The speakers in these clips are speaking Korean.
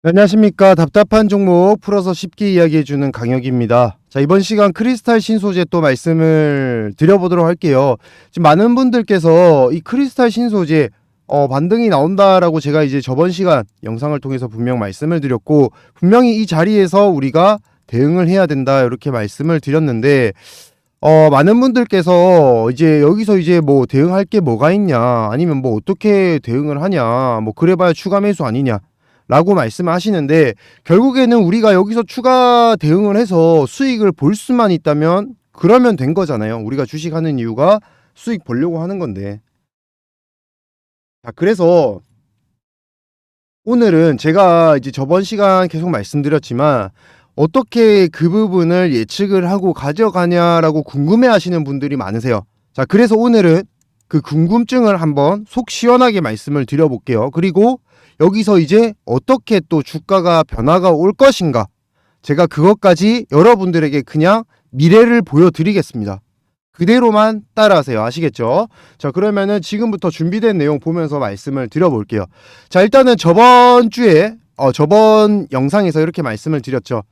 네, 안녕하십니까. 답답한 종목 풀어서 쉽게 이야기해주는 강혁입니다. 자, 이번 시간 크리스탈 신소재 또 말씀을 드려보도록 할게요. 지금 많은 분들께서 이 크리스탈 신소재 반등이 나온다라고 제가 이제 저번 시간 영상을 통해서 분명 말씀을 드렸고, 분명히 이 자리에서 우리가 대응을 해야 된다 이렇게 말씀을 드렸는데, 많은 분들께서 이제 여기서 이제 뭐 대응할 게 뭐가 있냐, 아니면 뭐 어떻게 대응을 하냐, 뭐 그래봐야 추가 매수 아니냐 라고 말씀하시는데, 결국에는 우리가 여기서 추가 대응을 해서 수익을 볼 수만 있다면 그러면 된 거잖아요. 우리가 주식하는 이유가 수익 보려고 하는 건데. 자, 그래서 오늘은 제가 이제 저번 시간 계속 말씀드렸지만, 어떻게 그 부분을 예측을 하고 가져가냐라고 궁금해 하시는 분들이 많으세요. 자, 그래서 오늘은 그 궁금증을 한번 속 시원하게 말씀을 드려볼게요. 그리고 여기서 이제 어떻게 또 주가가 변화가 올 것인가, 제가 그것까지 여러분들에게 그냥 미래를 보여드리겠습니다. 그대로만 따라하세요. 아시겠죠? 자, 그러면은 지금부터 준비된 내용 보면서 말씀을 드려볼게요. 자, 일단은 저번 주에 저번 영상에서 이렇게 말씀을 드렸죠.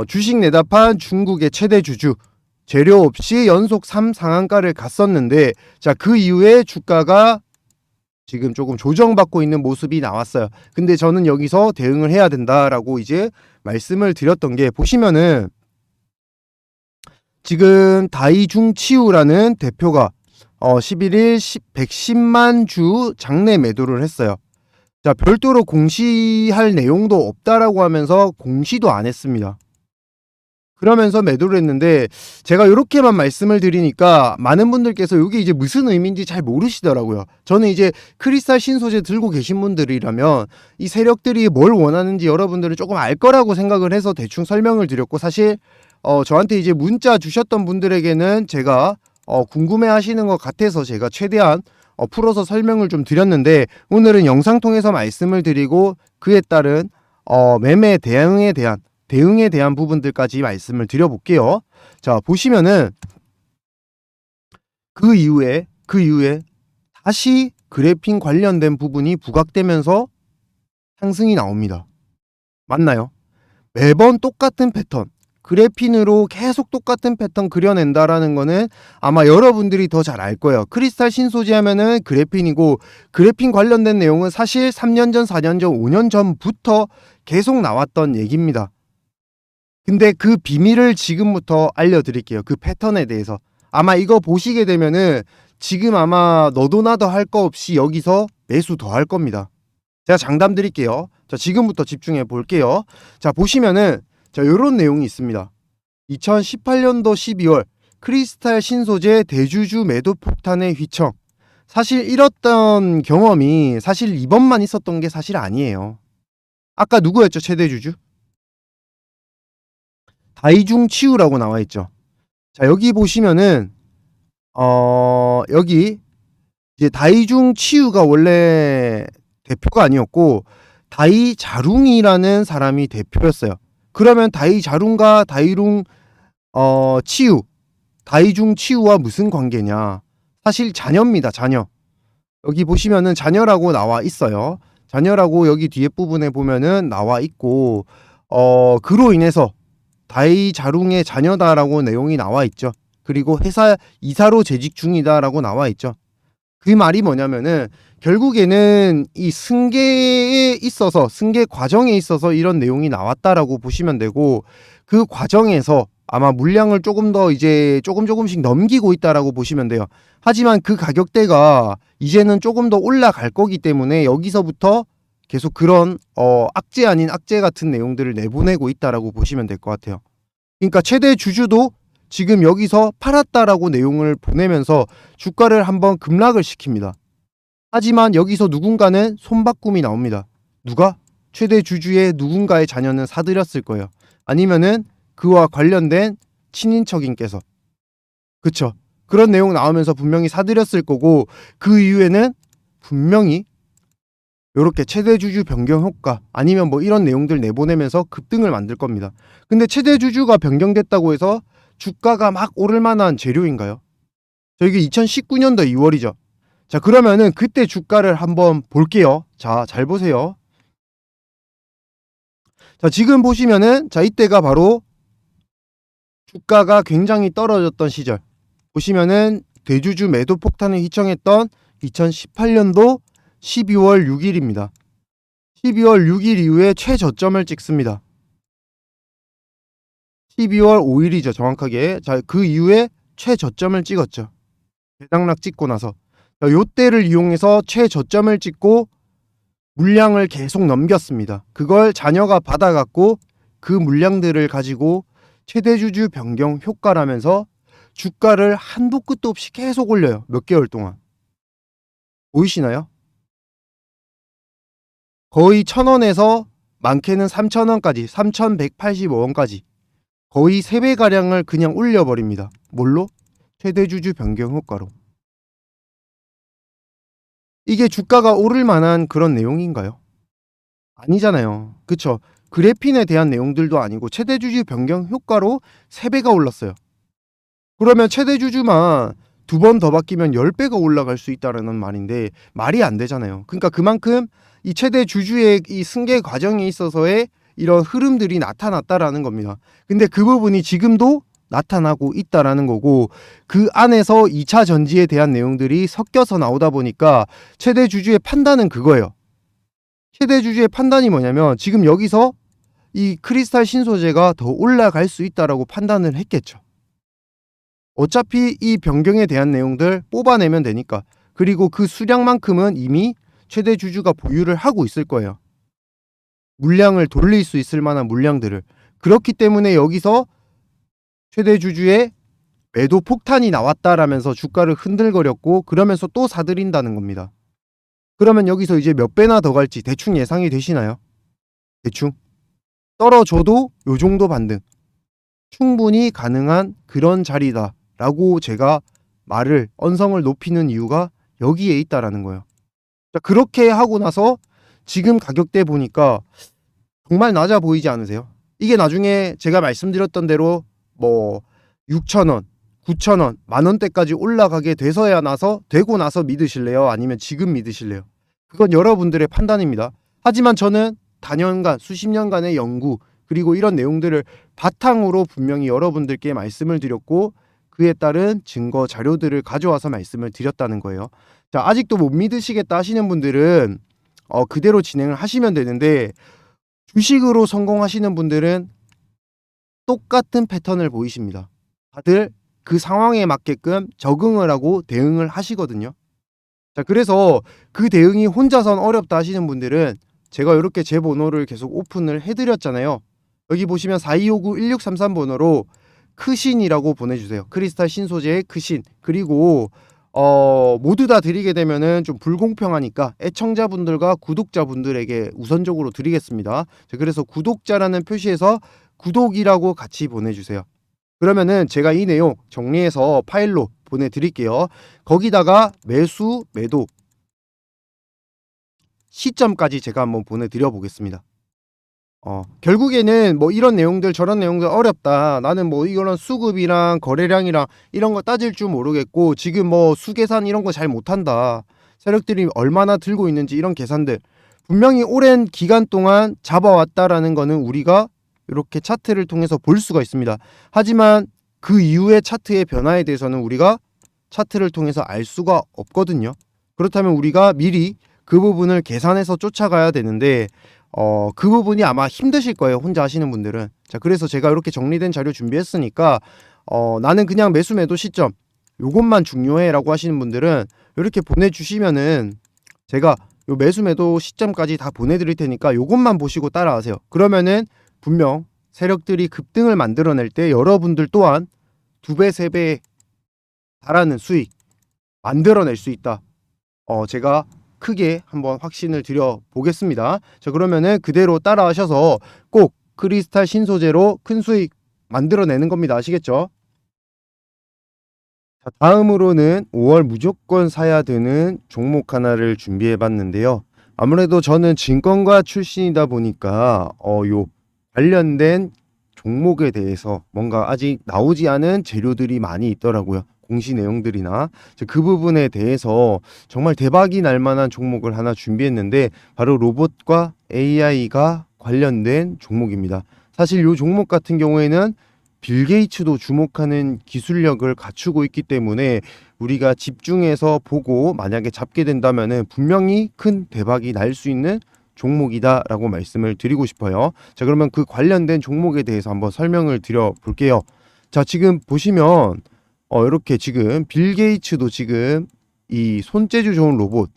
주식 내다판 중국의 최대 주주, 재료 없이 연속 3상한가를 갔었는데, 자, 그 이후에 주가가 지금 조금 조정받고 있는 모습이 나왔어요. 근데 저는 여기서 대응을 해야 된다라고 이제 말씀을 드렸던 게, 보시면은 지금 다이중치유라는 대표가 11일 110만 주 장내 매도를 했어요. 자, 별도로 공시할 내용도 없다라고 하면서 공시도 안 했습니다. 그러면서 매도를 했는데, 제가 이렇게만 말씀을 드리니까 많은 분들께서 이게 이제 무슨 의미인지 잘 모르시더라고요. 저는 이제 크리스탈 신소재 들고 계신 분들이라면 이 세력들이 뭘 원하는지 여러분들은 조금 알 거라고 생각을 해서 대충 설명을 드렸고, 사실 저한테 이제 문자 주셨던 분들에게는 제가 궁금해 하시는 것 같아서 제가 최대한 풀어서 설명을 좀 드렸는데, 오늘은 영상 통해서 말씀을 드리고 그에 따른 매매 대응에 대한 부분들까지 말씀을 드려볼게요. 자, 보시면은 그 이후에 다시 그래핀 관련된 부분이 부각되면서 상승이 나옵니다. 맞나요? 매번 똑같은 패턴, 그래핀으로 계속 똑같은 패턴 그려낸다라는 거는 아마 여러분들이 더 잘 알 거예요. 크리스탈 신소재 하면은 그래핀이고, 그래핀 관련된 내용은 사실 3년 전, 4년 전, 5년 전부터 계속 나왔던 얘기입니다. 근데 그 비밀을 지금부터 알려드릴게요. 그 패턴에 대해서. 아마 이거 보시게 되면은 지금 아마 너도 나도 할 거 없이 여기서 매수 더 할 겁니다. 제가 장담 드릴게요. 자, 지금부터 집중해 볼게요. 자, 보시면은 자, 요런 내용이 있습니다. 2018년도 12월 크리스탈 신소재 대주주 매도 폭탄의 휘청. 사실 이랬던 경험이 사실 이번만 있었던 게 사실 아니에요. 아까 누구였죠? 최대주주? 다이중치유라고 나와 있죠. 자, 여기 보시면은 여기 이제 다이중치유가 원래 대표가 아니었고 다이자룽이라는 사람이 대표였어요. 그러면 다이자룽과 치유, 다이중치유와 무슨 관계냐? 사실 자녀입니다. 자녀. 여기 보시면은 자녀라고 나와 있어요. 자녀라고 여기 뒤에 부분에 보면은 나와 있고, 그로 인해서 다이자룽의 자녀다라고 내용이 나와 있죠. 그리고 회사 이사로 재직 중이다라고 나와 있죠. 그 말이 뭐냐면은 결국에는 이 승계 과정에 있어서 이런 내용이 나왔다라고 보시면 되고, 그 과정에서 아마 물량을 조금 더 이제 조금씩 넘기고 있다라고 보시면 돼요. 하지만 그 가격대가 이제는 조금 더 올라갈 거기 때문에 여기서부터 계속 그런 악재 아닌 악재 같은 내용들을 내보내고 있다라고 보시면 될 것 같아요. 그러니까 최대 주주도 지금 여기서 팔았다라고 내용을 보내면서 주가를 한번 급락을 시킵니다. 하지만 여기서 누군가는 손바꿈이 나옵니다. 누가? 최대 주주의 누군가의 자녀는 사들였을 거예요. 아니면은 그와 관련된 친인척인께서. 그쵸? 그런 내용 나오면서 분명히 사들였을 거고, 그 이후에는 분명히 요렇게 최대 주주 변경 효과 아니면 뭐 이런 내용들 내보내면서 급등을 만들 겁니다. 근데 최대 주주가 변경됐다고 해서 주가가 막 오를 만한 재료인가요? 저 이게 2019년도 2월이죠. 자, 그러면은 그때 주가를 한번 볼게요. 자, 잘 보세요. 자, 지금 보시면은 자, 이때가 바로 주가가 굉장히 떨어졌던 시절. 보시면은 대주주 매도 폭탄을 휘청했던 2018년도 12월 6일입니다. 12월 6일 이후에 최저점을 찍습니다. 12월 5일이죠, 정확하게. 자, 그 이후에 최저점을 찍었죠. 대당락 찍고 나서. 자, 요때를 이용해서 최저점을 찍고 물량을 계속 넘겼습니다. 그걸 자녀가 받아갖고 그 물량들을 가지고 최대주주 변경 효과라면서 주가를 한도 끝도 없이 계속 올려요. 몇 개월 동안. 보이시나요? 거의 1,000원에서 많게는 3,000원까지, 3,185원까지 거의 3배가량을 그냥 올려버립니다. 뭘로? 최대주주 변경 효과로. 이게 주가가 오를 만한 그런 내용인가요? 아니잖아요. 그쵸? 그래핀에 대한 내용들도 아니고 최대주주 변경 효과로 3배가 올랐어요. 그러면 최대주주만 2번 더 바뀌면 10배가 올라갈 수 있다는 말인데 말이 안 되잖아요. 그러니까 그만큼 이 최대주주의 이 승계 과정에 있어서의 이런 흐름들이 나타났다라는 겁니다. 근데 그 부분이 지금도 나타나고 있다라는 거고, 그 안에서 2차 전지에 대한 내용들이 섞여서 나오다 보니까 최대주주의 판단은 그거예요. 최대주주의 판단이 뭐냐면 지금 여기서 이 크리스탈 신소재가 더 올라갈 수 있다라고 판단을 했겠죠. 어차피 이 변경에 대한 내용들 뽑아내면 되니까. 그리고 그 수량만큼은 이미 최대주주가 보유를 하고 있을 거예요. 물량을 돌릴 수 있을 만한 물량들을. 그렇기 때문에 여기서 최대주주의 매도 폭탄이 나왔다라면서 주가를 흔들거렸고, 그러면서 또 사들인다는 겁니다. 그러면 여기서 이제 몇 배나 더 갈지 대충 예상이 되시나요? 대충 떨어져도 요 정도 반등 충분히 가능한 그런 자리다 라고 제가 말을, 언성을 높이는 이유가 여기에 있다라는 거예요. 자, 그렇게 하고 나서 지금 가격대 보니까 정말 낮아 보이지 않으세요? 이게 나중에 제가 말씀드렸던 대로 뭐 6,000원, 9,000원, 만원대까지 올라가게 되고 나서 믿으실래요? 아니면 지금 믿으실래요? 그건 여러분들의 판단입니다. 하지만 저는 단연간, 수십 년간의 연구, 그리고 이런 내용들을 바탕으로 분명히 여러분들께 말씀을 드렸고, 그에 따른 증거 자료들을 가져와서 말씀을 드렸다는 거예요. 자, 아직도 못 믿으시겠다 하시는 분들은 그대로 진행을 하시면 되는데, 주식으로 성공하시는 분들은 똑같은 패턴을 보이십니다. 다들 그 상황에 맞게끔 적응을 하고 대응을 하시거든요. 자, 그래서 그 대응이 혼자선 어렵다 하시는 분들은 제가 이렇게 제 번호를 계속 오픈을 해드렸잖아요. 여기 보시면 4259-1633번호로 크신이라고 보내주세요. 크리스탈 신소재의 크신. 그리고 모두 다 드리게 되면은 좀 불공평하니까 애청자분들과 구독자분들에게 우선적으로 드리겠습니다. 자, 그래서 구독자라는 표시에서 구독이라고 같이 보내주세요. 그러면은 제가 이 내용 정리해서 파일로 보내드릴게요. 거기다가 매수, 매도 시점까지 제가 한번 보내드려 보겠습니다. 결국에는 뭐 이런 내용들 저런 내용들 어렵다, 나는 뭐 이거는 수급이랑 거래량이랑 이런 거 따질 줄 모르겠고, 지금 뭐 수계산 이런 거 잘 못한다, 세력들이 얼마나 들고 있는지 이런 계산들 분명히 오랜 기간 동안 잡아왔다라는 거는 우리가 이렇게 차트를 통해서 볼 수가 있습니다. 하지만 그 이후의 차트의 변화에 대해서는 우리가 차트를 통해서 알 수가 없거든요. 그렇다면 우리가 미리 그 부분을 계산해서 쫓아가야 되는데 그 부분이 아마 힘드실 거예요, 혼자 하시는 분들은. 자, 그래서 제가 이렇게 정리된 자료 준비했으니까 나는 그냥 매수 매도 시점 요것만 중요해 라고 하시는 분들은 이렇게 보내주시면은 제가 요 매수 매도 시점까지 다 보내드릴 테니까 요것만 보시고 따라하세요. 그러면은 분명 세력들이 급등을 만들어낼 때 여러분들 또한 2배, 3배에 달하는 수익 만들어낼 수 있다. 제가 크게 한번 확신을 드려 보겠습니다. 자, 그러면은 그대로 따라하셔서 꼭 크리스탈 신소재로 큰 수익 만들어내는 겁니다. 아시겠죠? 자, 다음으로는 5월 무조건 사야 되는 종목 하나를 준비해 봤는데요. 아무래도 저는 증권가 출신이다 보니까 요 관련된 종목에 대해서 뭔가 아직 나오지 않은 재료들이 많이 있더라고요. 공시 내용들이나 그 부분에 대해서 정말 대박이 날 만한 종목을 하나 준비했는데, 바로 로봇과 AI가 관련된 종목입니다. 사실 이 종목 같은 경우에는 빌 게이츠도 주목하는 기술력을 갖추고 있기 때문에 우리가 집중해서 보고 만약에 잡게 된다면은 분명히 큰 대박이 날 수 있는 종목이다라고 말씀을 드리고 싶어요. 자, 그러면 그 관련된 종목에 대해서 한번 설명을 드려 볼게요. 자, 지금 보시면 이렇게 지금 빌 게이츠도 지금 이 손재주 좋은 로봇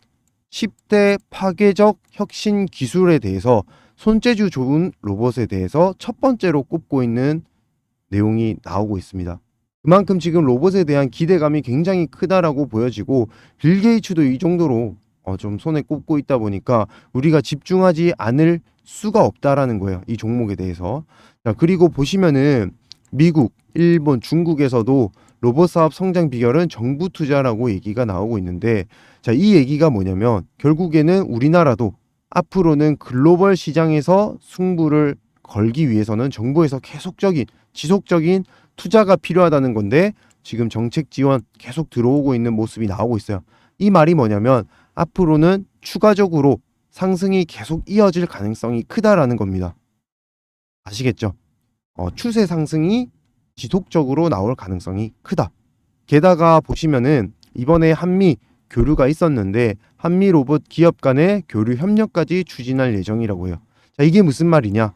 10대 파괴적 혁신 기술에 대해서 손재주 좋은 로봇에 대해서 첫 번째로 꼽고 있는 내용이 나오고 있습니다. 그만큼 지금 로봇에 대한 기대감이 굉장히 크다라고 보여지고 빌 게이츠도 이 정도로 좀 손에 꼽고 있다 보니까 우리가 집중하지 않을 수가 없다라는 거예요. 이 종목에 대해서. 자, 그리고 보시면은 미국, 일본, 중국에서도 로봇 사업 성장 비결은 정부 투자라고 얘기가 나오고 있는데, 자, 이 얘기가 뭐냐면 결국에는 우리나라도 앞으로는 글로벌 시장에서 승부를 걸기 위해서는 정부에서 계속적인 지속적인 투자가 필요하다는 건데, 지금 정책 지원 계속 들어오고 있는 모습이 나오고 있어요. 이 말이 뭐냐면 앞으로는 추가적으로 상승이 계속 이어질 가능성이 크다라는 겁니다. 아시겠죠? 추세 상승이 지속적으로 나올 가능성이 크다. 게다가 보시면은 이번에 한미 교류가 있었는데 한미 로봇 기업 간의 교류 협력까지 추진할 예정이라고 해요. 자, 이게 무슨 말이냐?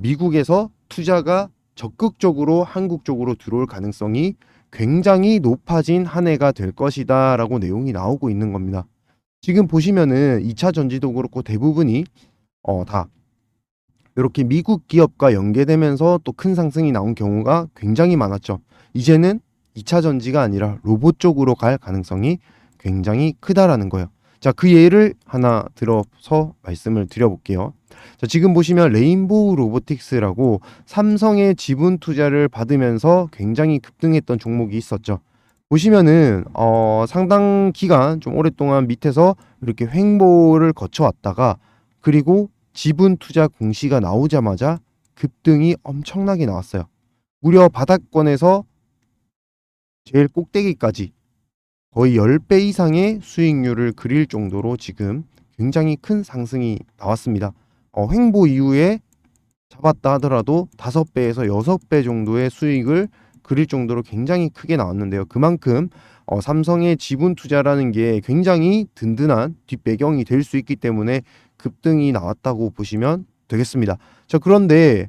미국에서 투자가 적극적으로 한국 쪽으로 들어올 가능성이 굉장히 높아진 한 해가 될 것이다 라고 내용이 나오고 있는 겁니다. 지금 보시면은 2차 전지도 그렇고 대부분이 다 이렇게 미국 기업과 연계되면서 또 큰 상승이 나온 경우가 굉장히 많았죠. 이제는 2차 전지가 아니라 로봇 쪽으로 갈 가능성이 굉장히 크다라는 거예요. 자, 그 예를 하나 들어서 말씀을 드려볼게요. 자, 지금 보시면 레인보우 로보틱스라고 삼성의 지분 투자를 받으면서 굉장히 급등했던 종목이 있었죠. 보시면은 상당 기간 좀 오랫동안 밑에서 이렇게 횡보를 거쳐왔다가 그리고 지분 투자 공시가 나오자마자 급등이 엄청나게 나왔어요. 무려 바닥권에서 제일 꼭대기까지 거의 10배 이상의 수익률을 그릴 정도로 지금 굉장히 큰 상승이 나왔습니다. 횡보 이후에 잡았다 하더라도 5배에서 6배 정도의 수익을 그릴 정도로 굉장히 크게 나왔는데요. 그만큼 삼성의 지분 투자라는 게 굉장히 든든한 뒷배경이 될 수 있기 때문에 급등이 나왔다고 보시면 되겠습니다. 자, 그런데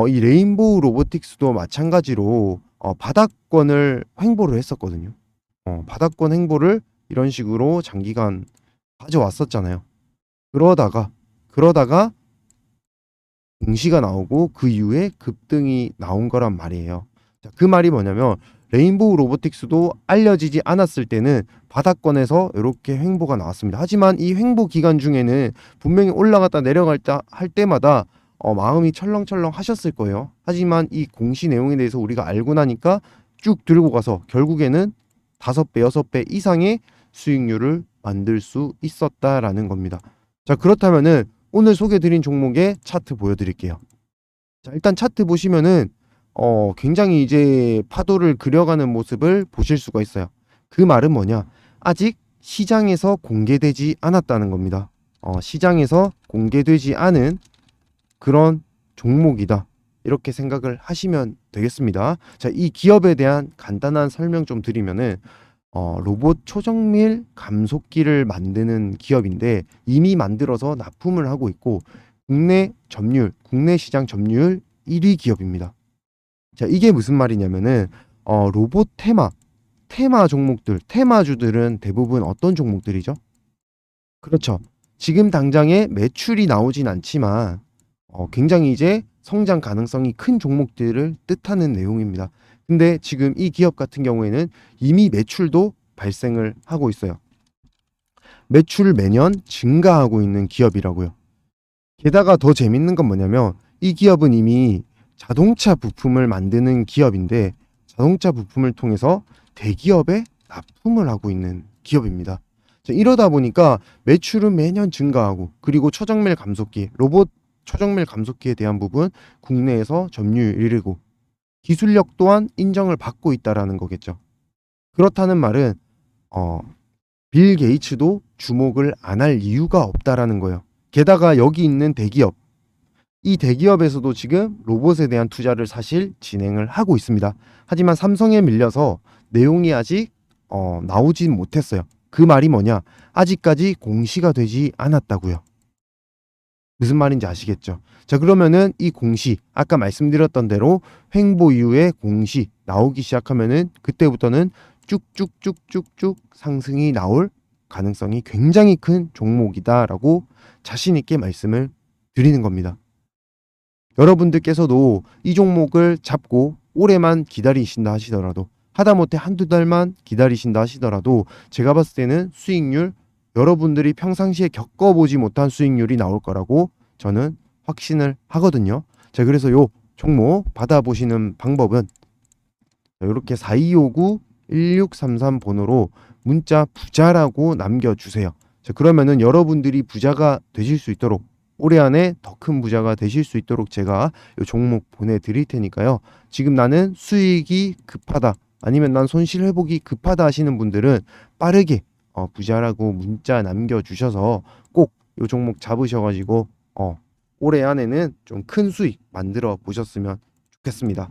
이 레인보우 로보틱스도 마찬가지로 바닥권을 횡보를 했었거든요. 바닥권 횡보를 이런 식으로 장기간 가져왔었잖아요. 그러다가 공시가 나오고 그 이후에 급등이 나온 거란 말이에요. 자, 그 말이 뭐냐면 레인보우 로보틱스도 알려지지 않았을 때는 바닥권에서 이렇게 횡보가 나왔습니다. 하지만 이 횡보 기간 중에는 분명히 올라갔다 내려갔다 할 때마다 마음이 철렁철렁 하셨을 거예요. 하지만 이 공시 내용에 대해서 우리가 알고 나니까 쭉 들고 가서 결국에는 5배, 6배 이상의 수익률을 만들 수 있었다라는 겁니다. 자, 그렇다면은 오늘 소개드린 종목의 차트 보여드릴게요. 자, 일단 차트 보시면은 굉장히 이제 파도를 그려가는 모습을 보실 수가 있어요. 그 말은 뭐냐? 아직 시장에서 공개되지 않았다는 겁니다. 시장에서 공개되지 않은 그런 종목이다. 이렇게 생각을 하시면 되겠습니다. 자, 이 기업에 대한 간단한 설명 좀 드리면은 로봇 초정밀 감속기를 만드는 기업인데 이미 만들어서 납품을 하고 있고 국내 시장 점유율 1위 기업입니다. 자, 이게 무슨 말이냐면은 로봇 테마 종목들, 테마주들은 대부분 어떤 종목들이죠? 그렇죠. 지금 당장에 매출이 나오진 않지만 굉장히 이제 성장 가능성이 큰 종목들을 뜻하는 내용입니다. 근데 지금 이 기업 같은 경우에는 이미 매출도 발생을 하고 있어요. 매출 매년 증가하고 있는 기업이라고요. 게다가 더 재밌는 건 뭐냐면 이 기업은 이미 자동차 부품을 만드는 기업인데 자동차 부품을 통해서 대기업에 납품을 하고 있는 기업입니다. 자, 이러다 보니까 매출은 매년 증가하고 그리고 초정밀 감속기, 로봇 초정밀 감속기에 대한 부분 국내에서 점유율 1위고 기술력 또한 인정을 받고 있다라는 거겠죠. 그렇다는 말은 빌 게이츠도 주목을 안 할 이유가 없다라는 거예요. 게다가 여기 있는 대기업 이 대기업에서도 지금 로봇에 대한 투자를 사실 진행을 하고 있습니다. 하지만 삼성에 밀려서 내용이 아직 나오진 못했어요. 그 말이 뭐냐? 아직까지 공시가 되지 않았다고요. 무슨 말인지 아시겠죠? 자, 그러면은 이 공시, 아까 말씀드렸던 대로 횡보 이후에 공시 나오기 시작하면은 그때부터는 쭉쭉쭉쭉쭉 상승이 나올 가능성이 굉장히 큰 종목이다라고 자신 있게 말씀을 드리는 겁니다. 여러분들께서도 이 종목을 잡고 올해만 기다리신다 하시더라도, 하다못해 한두 달만 기다리신다 하시더라도 제가 봤을 때는 수익률, 여러분들이 평상시에 겪어보지 못한 수익률이 나올 거라고 저는 확신을 하거든요. 자, 그래서 요 종목 받아보시는 방법은 이렇게 4259-1633 번호로 문자 부자라고 남겨주세요. 자, 그러면은 여러분들이 부자가 되실 수 있도록, 올해 안에 더 큰 부자가 되실 수 있도록 제가 이 종목 보내드릴 테니까요. 지금 나는 수익이 급하다, 아니면 난 손실 회복이 급하다 하시는 분들은 빠르게 부자라고 문자 남겨주셔서 꼭 이 종목 잡으셔가지고 올해 안에는 좀 큰 수익 만들어 보셨으면 좋겠습니다.